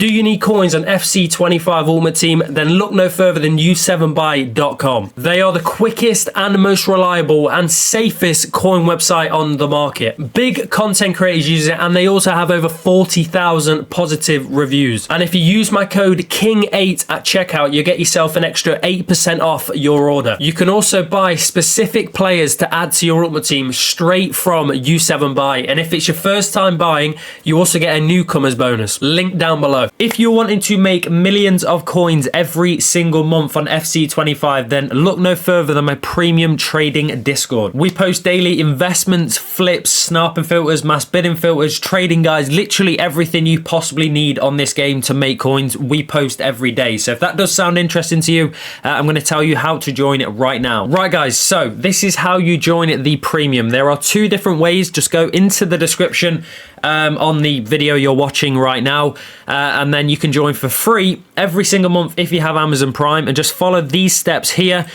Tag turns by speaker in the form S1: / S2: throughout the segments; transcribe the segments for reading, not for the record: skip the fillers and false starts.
S1: Do you need coins on FC25 Ultimate Team? Then look no further than u7buy.com. They are the quickest and most reliable and safest coin website on the market. Big content creators use it, and they also have over 40,000 positive reviews. And if you use my code KING8 at checkout, you'll get yourself an extra 8% off your order. You can also buy specific players to add to your Ultimate Team straight from u7buy. And if it's your first time buying, you also get a newcomers bonus. Link down below. If you're wanting to make millions of coins every single month on FC25, then look no further than my premium trading Discord. We post daily investments, flips, snarping filters, mass bidding filters, trading guides, literally everything you possibly need on this game to make coins, we post every day. So if that does sound interesting to you, I'm going to tell you how to join it right now. Right guys, so this is how you join the premium. There are two different ways. Just go into the description on the video you're watching right now, and then you can join for free every single month if you have Amazon Prime, and just follow these steps here.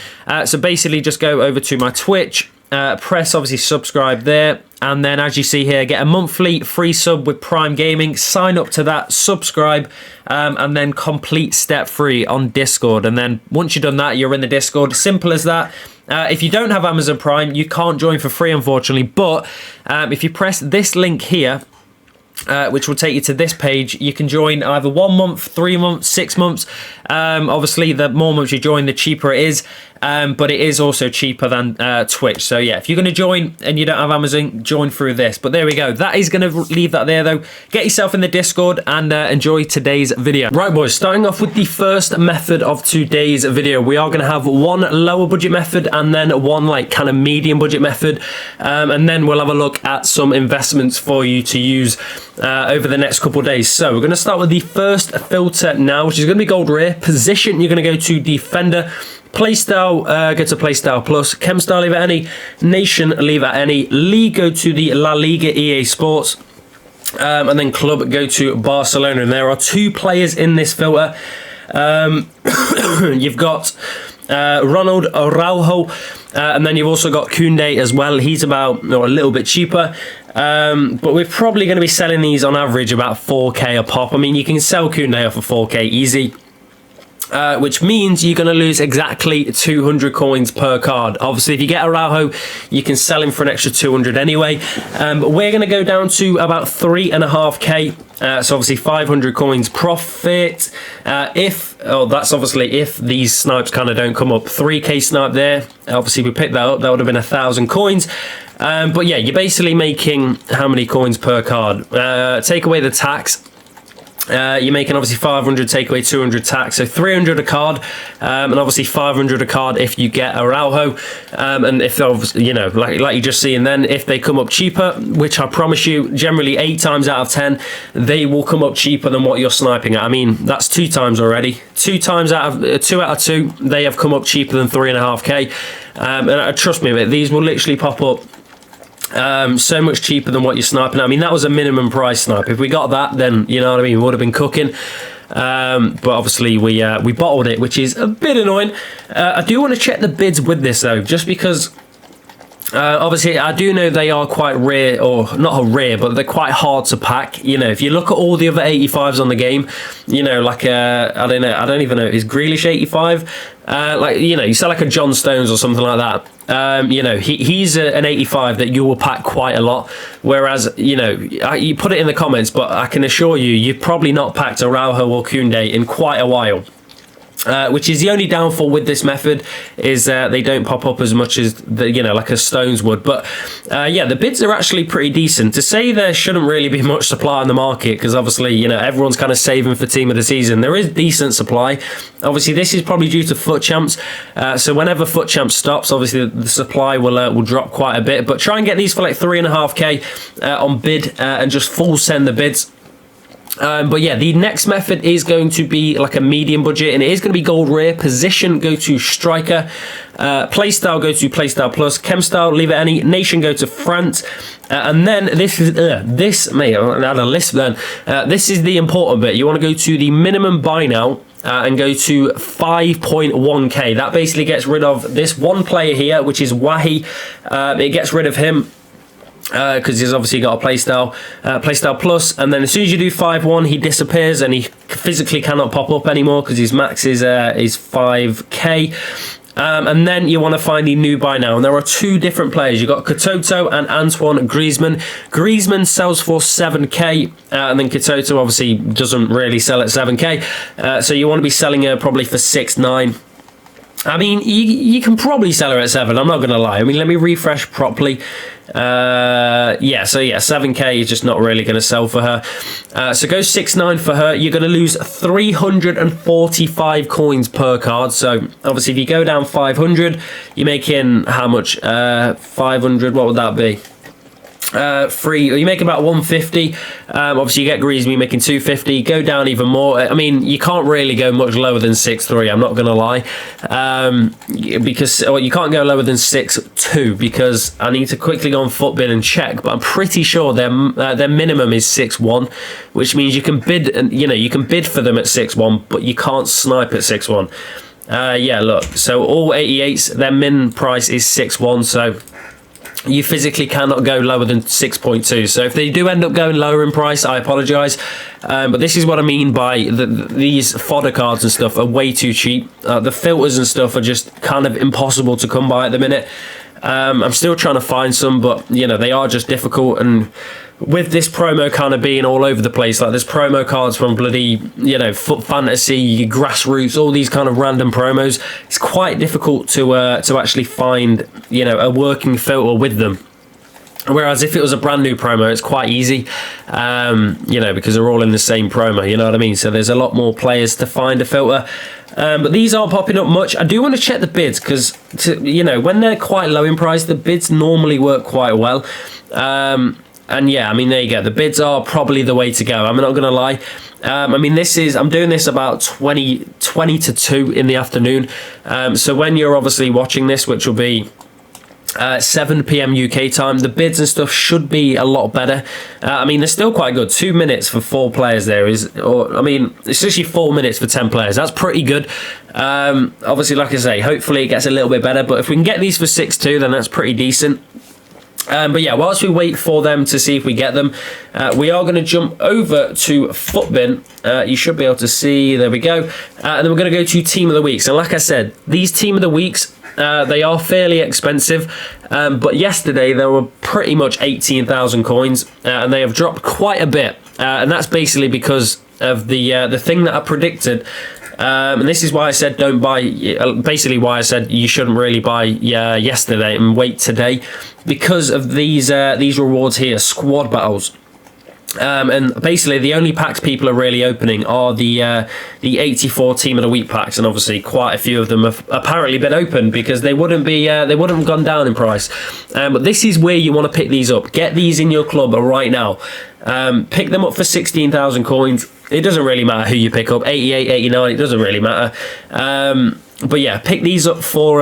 S1: So basically just go over to my Twitch, press obviously subscribe there, and then as you see here, get a monthly free sub with Prime Gaming. Sign up to that, subscribe, and then complete step 3 on Discord. And then once you've done that, you're in the Discord. Simple as that. If you don't have Amazon Prime, you can't join for free, unfortunately. But if you press this link here, which will take you to this page, you can join either 1 month, 3 months, 6 months. Obviously, the more months you join, the cheaper it is. But it is also cheaper than Twitch. So yeah, if you're going to join and you don't have Amazon, join through this. But there we go. That is going to leave that there though. Get yourself in the Discord and enjoy today's video. Right boys, starting off with the first method of today's video. We are going to have one lower budget method and then one like kind of medium budget method. And then we'll have a look at some investments for you to use over the next couple of days. So we're going to start with the first filter now, which is going to be gold rare. Position, you're going to go to defender. Playstyle, go to Playstyle Plus. Chemstyle, leave at any. Nation, leave at any. League, go to the La Liga EA Sports. And then club, go to Barcelona. And there are 2 players in this filter. You've got Ronald Araujo, and then you've also got Koundé as well. He's about a little bit cheaper. But we're probably going to be selling these on average about 4k a pop. I mean, you can sell Koundé off for 4k easy. Which means you're going to lose exactly 200 coins per card. Obviously, if you get Araujo, you can sell him for an extra 200 anyway. But we're going to go down to about 3.5k. So obviously 500 coins profit. That's obviously if these snipes kind of don't come up. 3k snipe there. Obviously, we picked that up. That would have been 1,000 coins. But yeah, you're basically making how many coins per card? Take away the tax. You're making obviously 500, take away 200 tax, so 300 a card, and obviously 500 a card if you get Araujo, and if obviously, like you just see, and then if they come up cheaper, which I promise you, generally 8 times out of 10, they will come up cheaper than what you're sniping at. I mean, that's 2 times already. 2 out of 2, they have come up cheaper than 3.5k, and trust me, mate, these will literally pop up so much cheaper than what you're sniping. I mean, that was a minimum price snipe. If we got that, then you know what I mean, we would have been cooking. But obviously we bottled it, which is a bit annoying. I do want to check the bids with this though, just because obviously I do know they are quite rare, or not rare, but they're quite hard to pack. If you look at all the other 85s on the game, like I don't even know, is Grealish 85? You sell like a John Stones or something like that. He's an 85 that you will pack quite a lot. Whereas, you put it in the comments, but I can assure you, you've probably not packed Araujo or Koundé in quite a while. Which is the only downfall with this method, is they don't pop up as much as like a Stones would. But yeah, the bids are actually pretty decent. To say there shouldn't really be much supply in the market, because obviously everyone's kind of saving for team of the season. There is decent supply. Obviously, this is probably due to FUT Champs. So whenever FUT Champs stops, obviously the supply will drop quite a bit. But try and get these for like 3.5k on bid, and just full send the bids. But yeah, the next method is going to be like a medium budget, and it is going to be gold rare. Position, go to striker. Playstyle, go to Playstyle Plus. Chemstyle, leave it any. Nation, go to France. And then this is mate, I had a list then. This is the important bit. You want to go to the minimum buy now. And go to 5.1k. That basically gets rid of this one player here, which is Wahi. It gets rid of him. because he's obviously got a playstyle plus, and then as soon as you do 5-1, he disappears and he physically cannot pop up anymore because his max is 5k. And then you want to find the new buy now, and there are two different players. You've got Katoto and Antoine Griezmann. Griezmann sells for 7k, and then Katoto obviously doesn't really sell at 7k, so you want to be selling her probably for 6-9. I mean, you can probably sell her at 7, I'm not going to lie. I mean, let me refresh properly. Yeah, so yeah, 7k is just not really going to sell for her. So go 6-9 for her. You're going to lose 345 coins per card. So obviously if you go down 500, you're making how much? 500, what would that be? You make about 150. Obviously you get Griezmann, you're making 250. Go down even more. I mean, you can't really go much lower than 6-3, I'm not gonna lie, because you can't go lower than 6-2, because I need to quickly go on Footbin and check, but I'm pretty sure their minimum is 6-1, which means you can bid, and you can bid for them at 6-1, but you can't snipe at 6-1. Yeah, look, so all 88s, their min price is 6-1, so you physically cannot go lower than 6.2. So if they do end up going lower in price, I apologise. But this is what I mean by these fodder cards and stuff are way too cheap. The filters and stuff are just kind of impossible to come by at the minute. I'm still trying to find some, but they are just difficult. And with this promo kind of being all over the place, like there's promo cards from bloody Foot Fantasy, Grassroots, all these kind of random promos, it's quite difficult to actually find a working filter with them. Whereas if it was a brand new promo, it's quite easy, because they're all in the same promo, you know what I mean? So there's a lot more players to find a filter. But these aren't popping up much. I do want to check the bids, because when they're quite low in price, the bids normally work quite well. And yeah, I mean, there you go. The bids are probably the way to go. I'm not going to lie. I mean, I'm doing this about 20 to 2 in the afternoon. So when you're obviously watching this, which will be 7 p.m. UK time, the bids and stuff should be a lot better. I mean, they're still quite good. 2 minutes for 4 players there it's actually 4 minutes for 10 players. That's pretty good. Obviously, like I say, hopefully it gets a little bit better. But if we can get these for 6-2, then that's pretty decent. But yeah, whilst we wait for them to see if we get them, we are going to jump over to Footbin. You should be able to see, there we go. And then we're going to go to Team of the Weeks. And like I said, these Team of the Weeks, they are fairly expensive. But yesterday, there were pretty much 18,000 coins. And they have dropped quite a bit. And that's basically because of the thing that I predicted. And this is why I said don't buy, basically why I said you shouldn't really buy yesterday and wait today, because of these rewards here, squad battles. And basically the only packs people are really opening are the 84 Team of the Week packs, and obviously quite a few of them have apparently been opened because they wouldn't have gone down in price. But this is where you want to pick these up. Get these in your club right now. Pick them up for 16,000 coins. It doesn't really matter who you pick up, 88, 89, it doesn't really matter. But yeah, pick these up for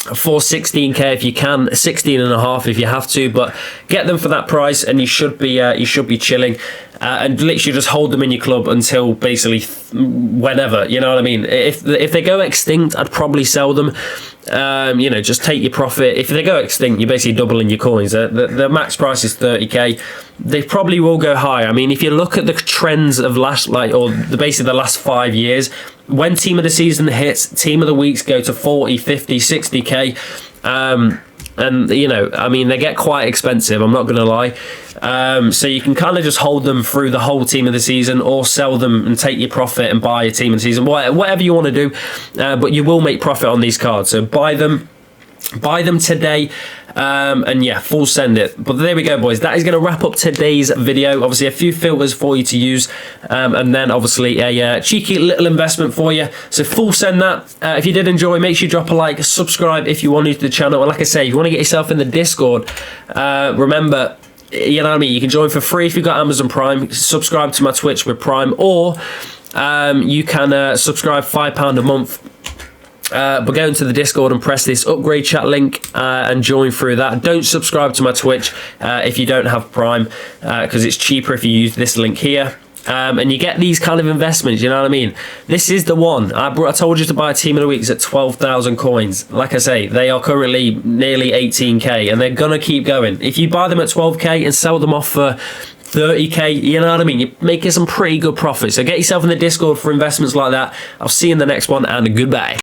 S1: 16k if you can, 16.5 if you have to, but get them for that price and you should be chilling. And literally just hold them in your club until basically whenever, you know what I mean? If they go extinct, I'd probably sell them. Just take your profit. If they go extinct, you're basically doubling your coins. The max price is 30k. They probably will go higher. I mean, if you look at the trends of basically the last 5 years, when Team of the Season hits, Team of the Weeks go to 40, 50, 60k. And I mean, they get quite expensive, I'm not going to lie. So you can kind of just hold them through the whole Team of the Season, or sell them and take your profit and buy a Team of the Season, whatever you want to do. But you will make profit on these cards, so buy them today. And yeah, full send it. But there we go, boys. That is going to wrap up today's video. Obviously a few filters for you to use, and then obviously a cheeky little investment for you. So full send that. If you did enjoy, make sure you drop a like, subscribe if you want to the channel, and like I say, if you want to get yourself in the Discord, remember, you know what I mean, you can join for free if you've got Amazon Prime. Subscribe to my Twitch with Prime, or you can subscribe £5 a month. But go into the Discord and press this upgrade chat link and join through that. Don't subscribe to my Twitch if you don't have Prime, because it's cheaper if you use this link here. and you get these kind of investments, you know what I mean? This is the one. I told you to buy a team of the weeks at 12,000 coins. Like I say, they are currently nearly 18k, and they're gonna keep going. If you buy them at 12k and sell them off for 30k, you know what I mean? You're making some pretty good profits. So get yourself in the Discord for investments like that. I'll see you in the next one, and goodbye.